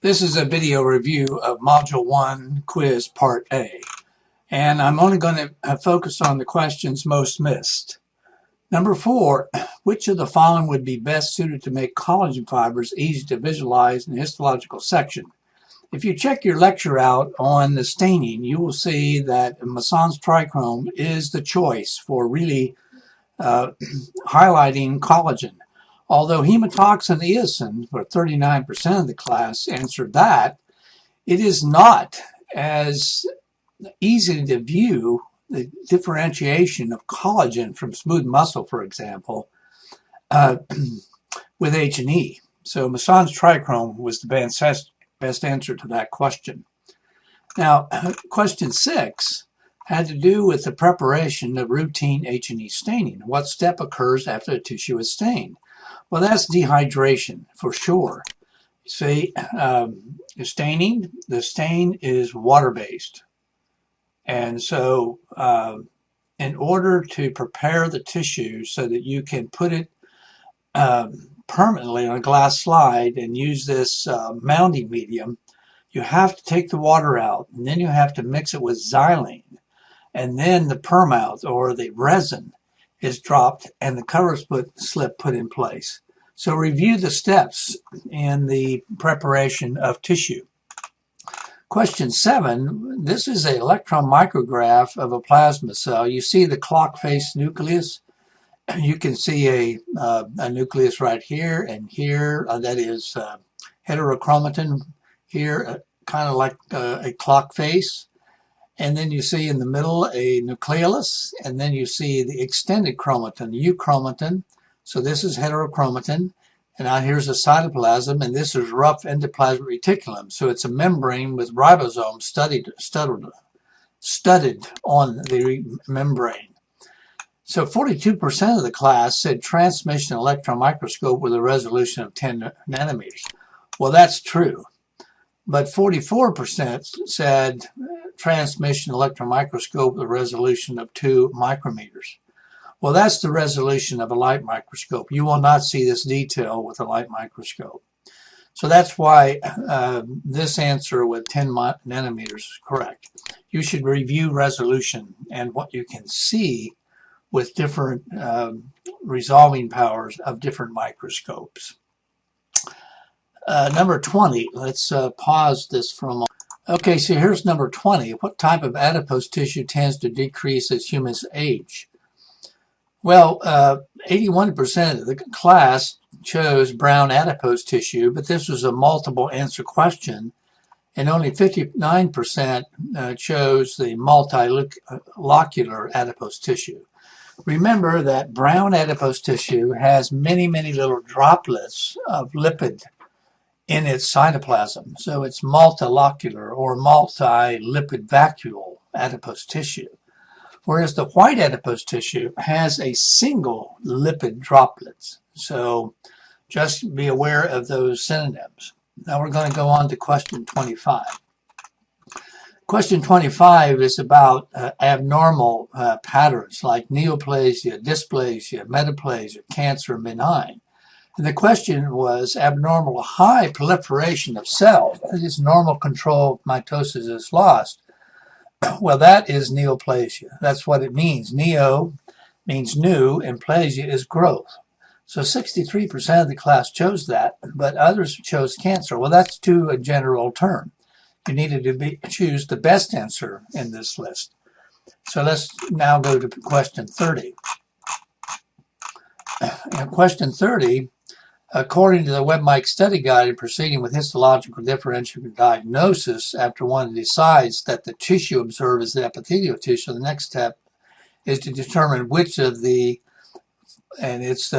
This is a video review of Module 1 Quiz Part A, and I'm only going to focus on the questions most missed. Number 4, which of the following would be best suited to make collagen fibers easy to visualize in the histological section? If you check your lecture out on the staining, you will see that Moissan's trichrome is the choice for really highlighting collagen. Although hematoxin eosin for 39% of the class answered that, it is not as easy to view the differentiation of collagen from smooth muscle, for example, with H&E. So Moissan's trichrome was the best answer to that question. Now, question 6 had to do with the preparation of routine H&E staining. What step occurs after the tissue is stained? Well, that's dehydration for sure. See, staining, the stain is water-based. And so in order to prepare the tissue so that you can put it permanently on a glass slide and use this mounding medium, you have to take the water out, and then you have to mix it with xylene. And then the permouth, or the resin, is dropped and the cover slip put in place. So review the steps in the preparation of tissue. Question 7, this is an electron micrograph of a plasma cell. You see the clock face nucleus. You can see a nucleus right here and here. That is heterochromatin here, kind of like a clock face. And then you see in the middle a nucleolus, and then you see the extended chromatin, euchromatin. So this is heterochromatin, and now here's a cytoplasm, and this is rough endoplasmic reticulum. So it's a membrane with ribosomes studded on the membrane. So 42% of the class said transmission electron microscope with a resolution of 10 nanometers. Well, that's true. But 44% said transmission electron microscope with a resolution of 2 micrometers. Well, that's the resolution of a light microscope. You will not see this detail with a light microscope. So that's why this answer with 10 nanometers is correct. You should review resolution and what you can see with different resolving powers of different microscopes. Number 20, let's pause this for a moment. Okay, so here's number 20. What type of adipose tissue tends to decrease as humans age? Well, 81% of the class chose brown adipose tissue, but this was a multiple answer question, and only 59% chose the multilocular adipose tissue. Remember that brown adipose tissue has many, many little droplets of lipid in its cytoplasm. So it's multilocular or multi-lipid vacuole adipose tissue. Whereas the white adipose tissue has a single lipid droplet. So just be aware of those synonyms. Now we're going to go on to question 25. Question 25 is about abnormal patterns like neoplasia, dysplasia, metaplasia, cancer, benign. And the question was abnormal high proliferation of cells. That is, normal control of mitosis is lost. Well, that is neoplasia. That's what it means. Neo means new, and plasia is growth. So 63% of the class chose that, but others chose cancer. Well, that's too a general term. You needed to choose the best answer in this list. So let's now go to question 30. And question 30, according to the WebMike study guide in proceeding with histological differential diagnosis, after one decides that the tissue observed is the epithelial tissue, the next step is to determine which of the, and it's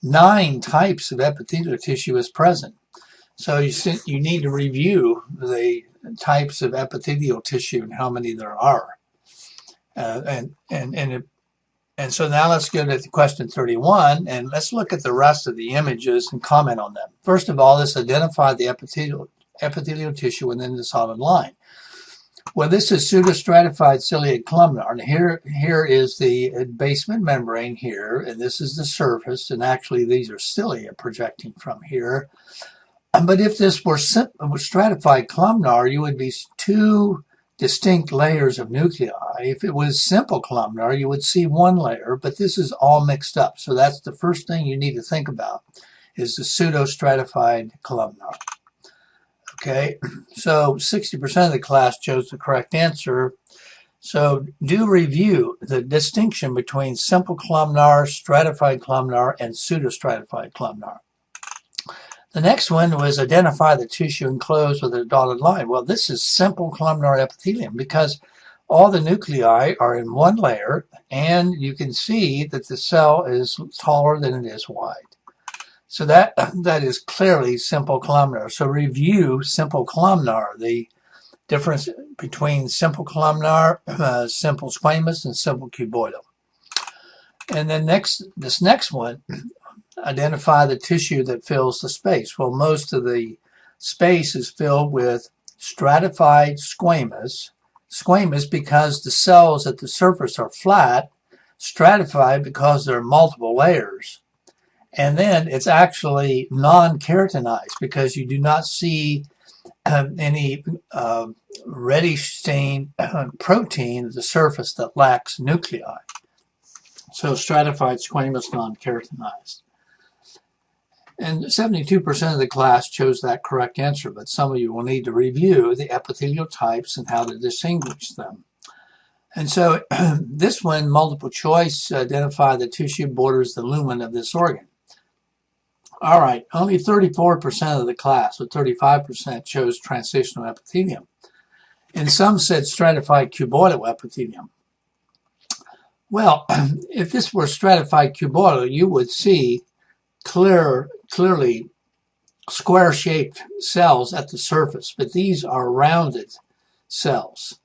9 types of epithelial tissue is present. So you need to review the types of epithelial tissue and how many there are. And so now let's go to question 31, and let's look at the rest of the images and comment on them. First of all, let's identify the epithelial tissue within the solid line. Well, this is pseudostratified ciliate columnar. And here is the basement membrane here, and this is the surface, and actually these are cilia projecting from here. But if this were stratified columnar, you would be two distinct layers of nuclei. If it was simple columnar, you would see one layer, but this is all mixed up. So that's the first thing you need to think about, is the pseudo-stratified columnar. Okay, so 60% of the class chose the correct answer. So do review the distinction between simple columnar, stratified columnar, and pseudostratified columnar. The next one was identify the tissue enclosed with a dotted line. Well, this is simple columnar epithelium because all the nuclei are in one layer, and you can see that the cell is taller than it is wide. So that is clearly simple columnar. So review simple columnar, the difference between simple columnar, simple squamous, and simple cuboidal. And then this next one, identify the tissue that fills the space. Well, most of the space is filled with stratified squamous. Squamous because the cells at the surface are flat, stratified because there are multiple layers. And then it's actually non-keratinized because you do not see any reddish stained protein at the surface that lacks nuclei. So stratified squamous, non-keratinized. And 72% of the class chose that correct answer, but some of you will need to review the epithelial types and how to distinguish them. And so this one, multiple choice, identify the tissue borders the lumen of this organ. All right, only 34% of the class, or 35%, chose transitional epithelium. And some said stratified cuboidal epithelium. Well, if this were stratified cuboidal, you would see clearly square-shaped cells at the surface, but these are rounded cells,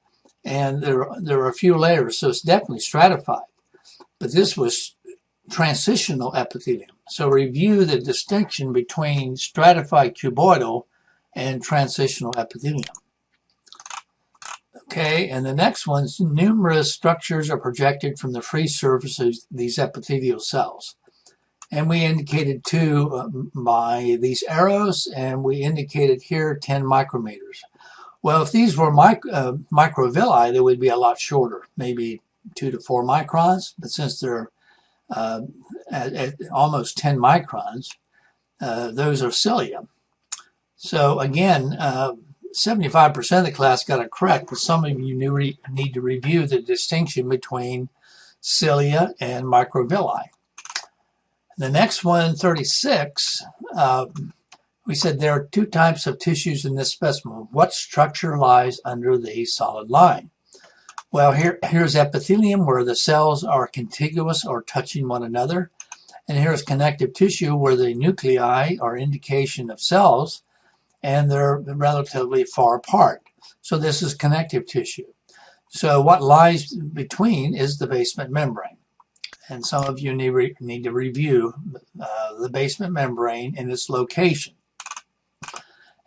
and there are a few layers, so it's definitely stratified. But this was transitional epithelium. So review the distinction between stratified cuboidal and transitional epithelium. Okay, and the next one's numerous structures are projected from the free surfaces of these epithelial cells. And we indicated 2 by these arrows, and we indicated here 10 micrometers. Well, if these were microvilli, they would be a lot shorter, maybe 2 to 4 microns. But since they're at almost 10 microns, those are cilia. So again, 75% of the class got it correct, but some of you need to review the distinction between cilia and microvilli. The next one, 36, we said there are 2 types of tissues in this specimen. What structure lies under the solid line? Well, here's epithelium, where the cells are contiguous or touching one another. And here's connective tissue, where the nuclei are indication of cells, and they're relatively far apart. So this is connective tissue. So what lies between is the basement membrane. And some of you need to review the basement membrane and its location.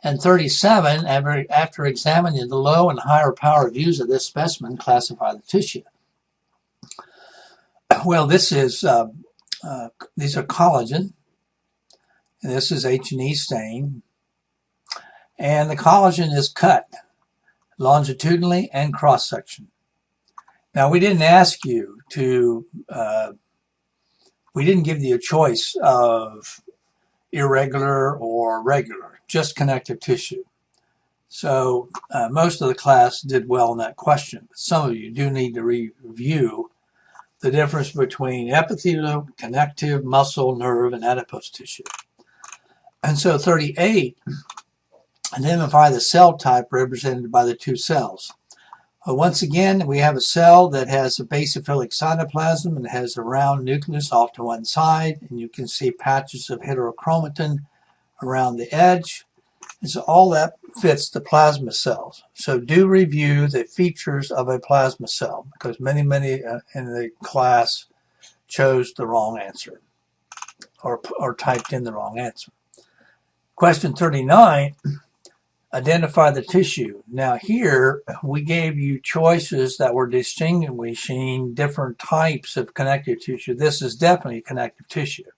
And 37, after examining the low and higher power views of this specimen, classify the tissue. Well, this is these are collagen, and this is H&E stain. And the collagen is cut longitudinally and cross-section. Now, we didn't ask you to, we didn't give you a choice of irregular or regular, just connective tissue. So most of the class did well in that question. Some of you do need to review the difference between epithelial, connective, muscle, nerve, and adipose tissue. And so 38, identify the cell type represented by the 2 cells. Once again, we have a cell that has a basophilic cytoplasm and has a round nucleus off to one side, and you can see patches of heterochromatin around the edge. And so all that fits the plasma cells. So do review the features of a plasma cell, because many in the class chose the wrong answer or typed in the wrong answer. Question 39. Identify the tissue. Now here, we gave you choices that were distinguishing different types of connective tissue. This is definitely connective tissue,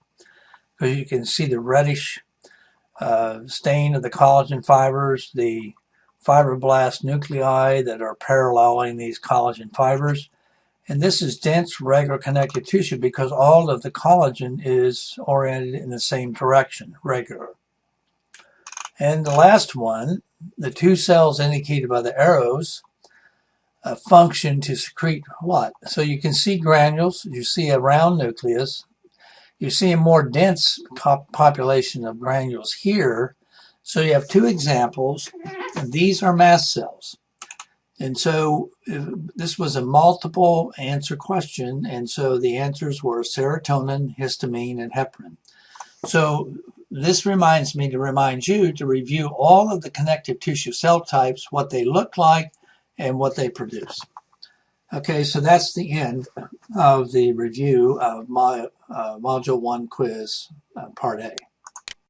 because you can see the reddish stain of the collagen fibers, the fibroblast nuclei that are paralleling these collagen fibers. And this is dense, regular connective tissue because all of the collagen is oriented in the same direction, regular. And the last one, the two cells indicated by the arrows, function to secrete what? So you can see granules, you see a round nucleus, you see a more dense population of granules here. So you have two examples, and these are mast cells. And so this was a multiple answer question, and so the answers were serotonin, histamine, and heparin. So this reminds me to remind you to review all of the connective tissue cell types, what they look like, and what they produce. Okay, so that's the end of the review of my Module 1 quiz, Part A.